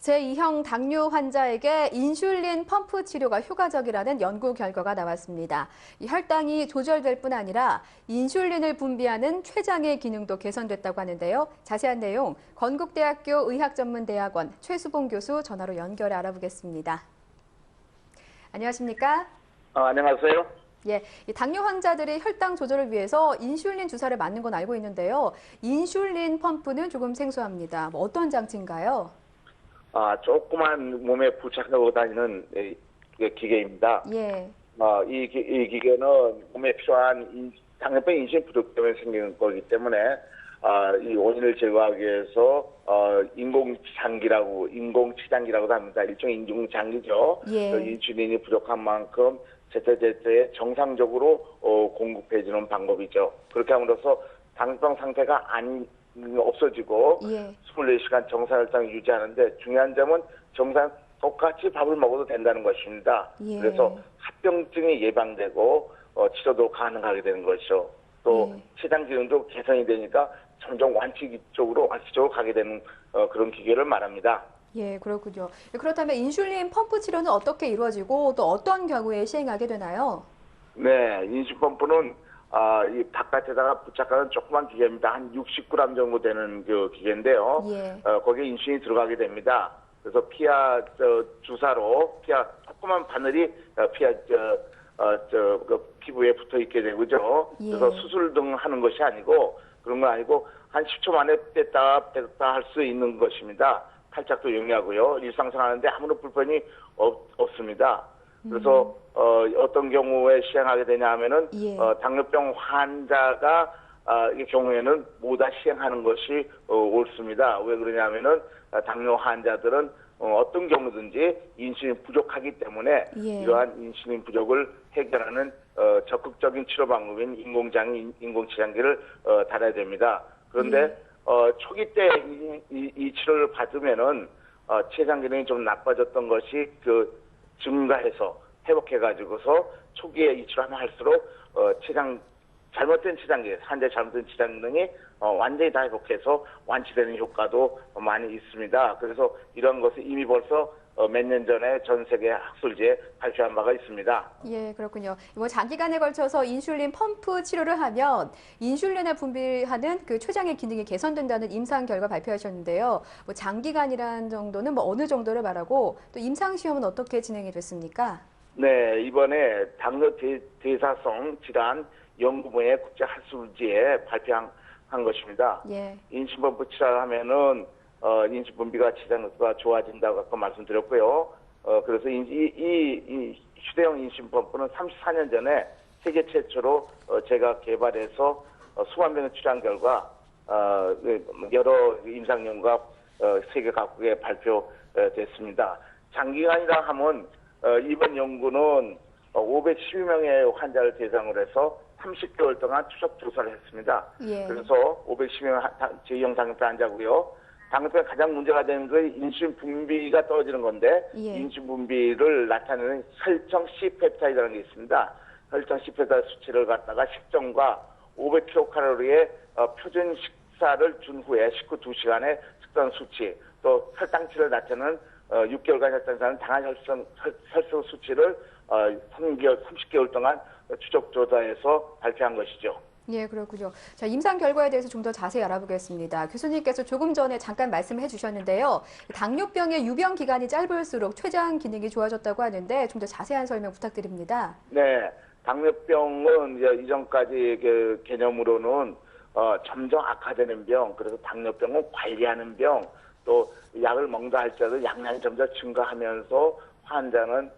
제2형 당뇨 환자에게 인슐린 펌프 치료가 효과적이라는 연구 결과가 나왔습니다. 이 혈당이 조절될 뿐 아니라 인슐린을 분비하는 췌장의 기능도 개선됐다고 하는데요. 자세한 내용 건국대학교 의학전문대학원 최수봉 교수 전화로 연결해 알아보겠습니다. 안녕하십니까? 안녕하세요. 예, 이 당뇨 환자들이 혈당 조절을 위해서 인슐린 주사를 맞는 건 알고 있는데요. 인슐린 펌프는 조금 생소합니다. 어떤 장치인가요? 조그만 몸에 부착하고 다니는 기계입니다. 예. 이 기계는 몸에 필요한 당뇨병 인슐린 부족 때문에 생기는 거기 때문에 이 원인을 제거하기 위해서 인공치장기라고도 합니다. 일종의 인공장기죠. 예. 인슐린이 부족한 만큼 제때제때 정상적으로 공급해주는 방법이죠. 그렇게 함으로써 당뇨병 상태가 없어지고 예. 24시간 정상 혈당을 유지하는데 중요한 점은 정상 똑같이 밥을 먹어도 된다는 것입니다. 예. 그래서 합병증이 예방되고 치료도 가능하게 되는 것이죠. 또 췌장 기능도 개선이 되니까 점점 완치 쪽으로 가게 되는 그런 기계를 말합니다. 예, 그렇군요. 그렇다면 인슐린 펌프 치료는 어떻게 이루어지고 또 어떤 경우에 시행하게 되나요? 네, 인슐린 펌프는 이 바깥에다가 부착하는 조그만 기계입니다. 한 60g 정도 되는 그 기계인데요. 예. 거기에 인슐린이 들어가게 됩니다. 그래서 주사로 조그만 바늘이 피부에 붙어 있게 되고죠. 예. 그래서 수술 등 하는 것이 아니고 그런 건 아니고 한 10초 만에 뺐다 할 수 있는 것입니다. 탈착도 용이하고요. 일상생활하는데 아무런 불편이 없습니다. 그래서 어떤 경우에 시행하게 되냐 하면은 예. 당뇨병 환자가 이 경우에는 모두 시행하는 것이 옳습니다. 왜 그러냐면은 당뇨 환자들은 어떤 경우든지 인슐린 부족하기 때문에 예. 이러한 인슐린 부족을 해결하는 적극적인 치료 방법인 인공치장기를 달아야 됩니다. 그런데 초기 때 이 치료를 받으면은 췌장 기능이 좀 나빠졌던 것이 증가해서 회복해가지고서 초기에 이 치료하면 할수록 환자의 잘못된 췌장 기능이 완전히 다 회복해서 완치되는 효과도 많이 있습니다. 그래서 이런 것을 이미 벌써 몇 년 전에 전 세계 학술지에 발표한 바가 있습니다. 예, 그렇군요. 장기간에 걸쳐서 인슐린 펌프 치료를 하면 인슐린을 분비하는 그 췌장의 기능이 개선된다는 임상 결과 발표하셨는데요. 장기간이라는 정도는 어느 정도를 말하고 또 임상 시험은 어떻게 진행이 됐습니까? 네, 이번에 당뇨 대사성 질환 연구부의 국제 학술지에 발표한 것입니다. 예. 인슐린 펌프 치료를 하면은 인슐린 분비가 췌장가 좋아진다고 아까 말씀드렸고요. 그래서 이 휴대용 인슐린 펌프는 34년 전에 세계 최초로 제가 개발해서 수만 명을 치료한 결과 여러 임상 연구가 세계 각국에 발표됐습니다. 장기간이라 하면 이번 연구는 512명의 환자를 대상으로 해서 30개월 동안 추적 조사를 했습니다. 예. 그래서 512명 제2형 당뇨병 환자고요. 당뇨병 가장 문제가 되는 건 인슐린 분비가 떨어지는 건데 예. 인슐린 분비를 나타내는 혈청 C펩타이드라는 게 있습니다. 혈청 C펩타이드 수치를 갖다가 식전과 500kcal의 표준 식사를 준 후에 2시간의 식단 수치, 또 혈당치를 나타내는 6개월간 혈당사는 당한 혈소 수치를 30개월 동안 추적 조사해서 발표한 것이죠. 예, 그렇군요. 자, 임상 결과에 대해서 좀 더 자세히 알아보겠습니다. 교수님께서 조금 전에 잠깐 말씀해 주셨는데요. 당뇨병의 유병 기간이 짧을수록 췌장 기능이 좋아졌다고 하는데 좀 더 자세한 설명 부탁드립니다. 네, 당뇨병은 이전까지 개념으로는 점점 악화되는 병, 그래서 당뇨병은 관리하는 병, 또 약을 먹다 할지라도 약량이 점점 증가하면서 환자는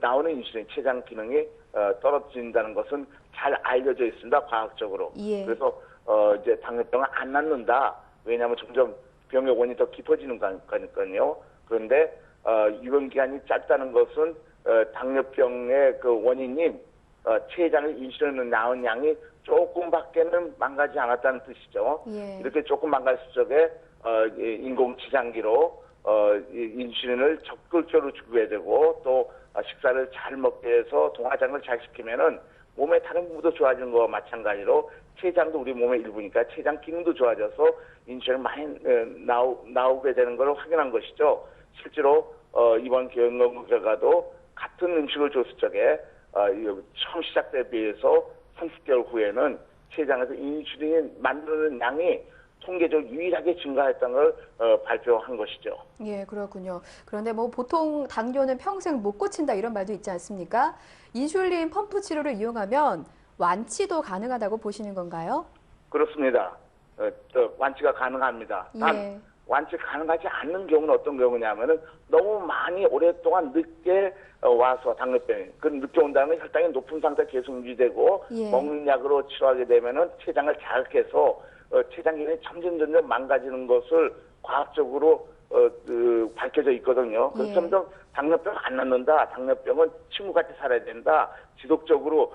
나오는 인슐린 췌장 기능이 떨어진다는 것은 잘 알려져 있습니다, 과학적으로. 예. 그래서 이제 당뇨병은 안 낫는다. 왜냐하면 점점 병의 원인이 더 깊어지는 거니까요. 그런데 유병 기간이 짧다는 것은 당뇨병의 그 원인인 췌장의 인슐린을 나온 양이 조금밖에는 망가지지 않았다는 뜻이죠. 예. 이렇게 조금 망가질 적에 인공치장기로 인슐린을 적극적으로 주게 되고 또 식사를 잘 먹게 해서 동화장을 잘 시키면은 몸의 다른 부분도 좋아지는 것과 마찬가지로 췌장도 우리 몸의 일부니까 췌장 기능도 좋아져서 인슐린이 많이 나오게 되는 걸 확인한 것이죠. 실제로 이번 연구 결과도 같은 음식을 줬을 적에 처음 시작때 비해서 30개월 후에는 췌장에서 인슐린이 만드는 양이 통계적으로 유일하게 증가했다는 걸 발표한 것이죠. 예, 그렇군요. 그런데 뭐 보통 당뇨는 평생 못 고친다 이런 말도 있지 않습니까? 인슐린 펌프 치료를 이용하면 완치도 가능하다고 보시는 건가요? 그렇습니다. 완치가 가능합니다. 단 예. 완치 가능하지 않는 경우는 어떤 경우냐면은 너무 많이 오랫동안 늦게 와서 당뇨병이 그 늦게 온다는 건 혈당이 높은 상태 계속 유지되고 예. 먹는 약으로 치료하게 되면은 췌장을 자극해서 췌장 기능이 점점 망가지는 것을 과학적으로 밝혀져 있거든요. 그래서 예. 점점 당뇨병 안 낫는다. 당뇨병은 친구같이 살아야 된다. 지속적으로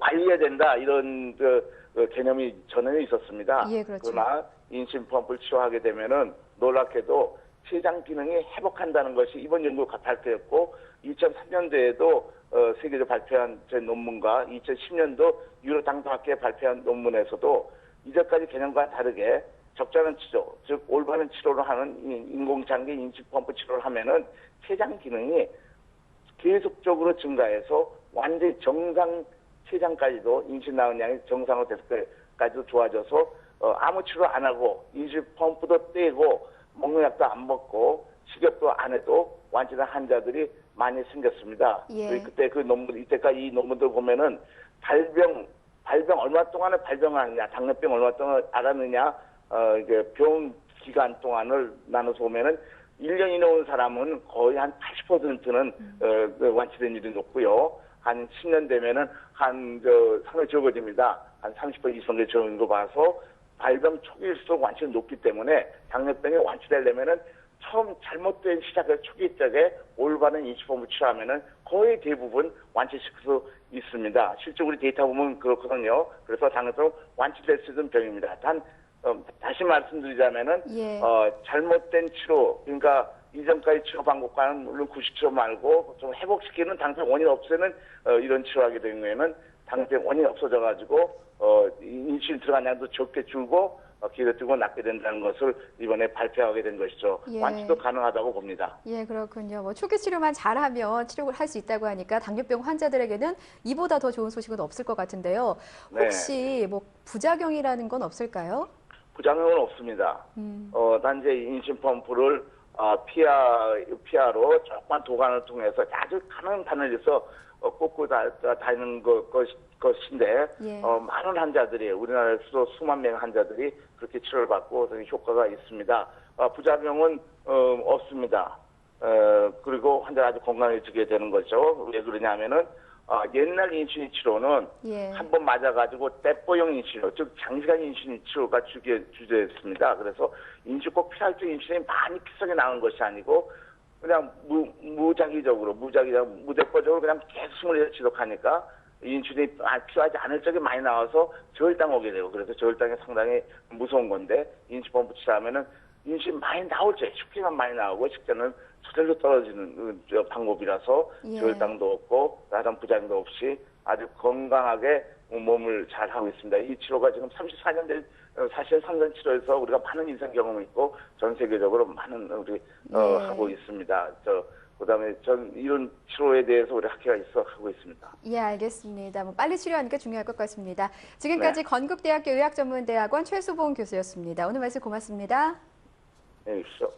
관리해야 된다. 이런 개념이 전혀 있었습니다. 예, 그렇죠. 그러나 인슐린 펌프를 치료하게 되면은 놀랍게도 췌장 기능이 회복한다는 것이 이번 연구가 발표했고 2003년도에도 세계적으로 발표한 제 논문과 2010년도 유럽 당뇨학회 발표한 논문에서도 이전까지 개념과 다르게 적절한 치료, 즉 올바른 치료를 하는 인공장기 인슐린 펌프 치료를 하면은 췌장 기능이 계속적으로 증가해서 완전히 정상 췌장까지도 인슐린 나오는 양이 정상으로 됐을 때까지도 좋아져서 아무 치료 안 하고 인슐린 펌프도 떼고 먹는 약도 안 먹고 식욕도 안 해도 완치된 환자들이 많이 생겼습니다. 예. 그때 그 논문 이때까지 이 논문들 보면은 발병 얼마 동안에 발병을 하느냐, 당뇨병 얼마 동안 알았느냐, 이게 병 기간 동안을 나눠서 보면은 1년 이내 온 사람은 거의 한 80%는 완치된 일이 높고요. 한 10년 되면은 상당히 적어집니다. 한 30% 이상의 적은 거 봐서 발병 초기일수록 완치가 높기 때문에 당뇨병이 완치되려면은 처음 잘못된 시작의 초기 때에 올바른 인슐린 펌프 치료하면은 거의 대부분 완치시킬 수 있습니다. 실제 우리 데이터 보면 그렇거든요. 그래서 당뇨병은 완치될 수 있는 병입니다. 다시 말씀드리자면은 예. 잘못된 치료, 그러니까 이전까지 치료 방법과는 물론 90치료 말고 좀 회복시키는 당뇨병 원인 없애는 이런 치료하게 되는 경우에는 당뇨병 원인이 없어져가지고 인슐린 들어간 양도 적게 줄고 기저뜨고 낫게 된다는 것을 이번에 발표하게 된 것이죠. 예. 완치도 가능하다고 봅니다. 예, 그렇군요. 뭐 초기 치료만 잘하면 치료를 할 수 있다고 하니까 당뇨병 환자들에게는 이보다 더 좋은 소식은 없을 것 같은데요. 혹시 뭐 부작용이라는 건 없을까요? 부작용은 없습니다. 단지 인슐린 펌프를 피아로 조그만 도관을 통해서 아주 가는 바늘에서 꽂고 다니는 것인데 예. 많은 환자들이 우리나라에서도 수만 명의 환자들이 그렇게 치료를 받고 효과가 있습니다. 부작용은 없습니다. 그리고 환자가 아주 건강해지게 되는 거죠. 왜 그러냐면은 옛날 인슐린 치료는 예. 한 번 맞아가지고 대포형 인슐린, 즉 장시간 인슐린 치료가 주제였습니다. 그래서 꼭 필요할 때 인슐린이 많이 필성이 나오는 것이 아니고 그냥 무대포적으로 그냥 계속 24시간 지속하니까 인슐린이 필요하지 않을 적에 많이 나와서 저혈당 오게 되고 그래서 저혈당이 상당히 무서운 건데 인슐린 펌프 치료하면은 인슐린 많이 나올 때 식비만 많이 나오고 식전은 저절로 떨어지는 방법이라서 예. 저혈당도 없고 다른 부작용도 없이 아주 건강하게 몸을 잘 하고 있습니다. 이 치료가 지금 34년 된 사실 삼선 치료에서 우리가 많은 인생 경험이 있고 전 세계적으로 많은 우리 하고 있습니다. 그다음에 전 이런 치료에 대해서 우리 학회가 하고 있습니다. 예, 알겠습니다. 뭐 빨리 치료하는 게 중요할 것 같습니다. 지금까지 건국대학교 의학전문대학원 최수봉 교수였습니다. 오늘 말씀 고맙습니다. 네, 그렇죠.